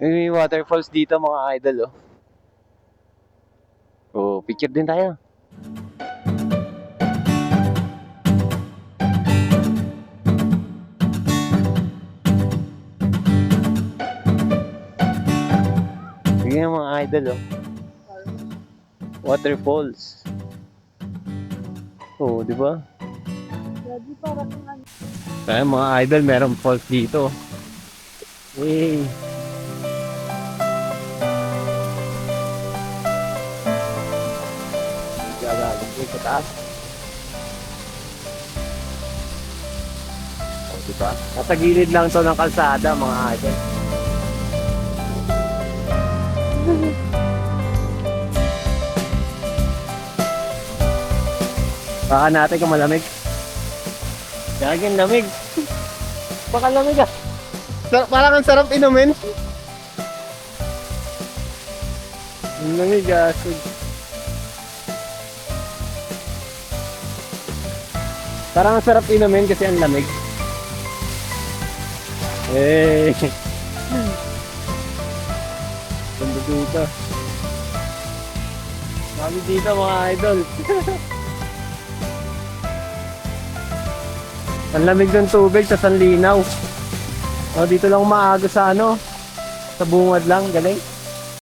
May waterfalls dito mga idol, oh. Oh, picture din tayo. Sige mga idol, oh. Waterfalls. Oh, di ba? Kaya mga idol, meron falls dito. Hey. Gagalagay sa taas. Oh, diba? Nasa gilid lang to ng kalsada mga idol. Baka natin kung malamig. Gaging lamig. Baka lamig ah. Parang ang sarap inumin. Ang lamig ah. Parang ang sarap inumin kasi ang lamig. Eh. Ganda dito. Sabi dito mga idol. Ang lamig ng tubig, tas ang linaw. Oh, dito lang maaga sa ano, sa bungad lang, galing.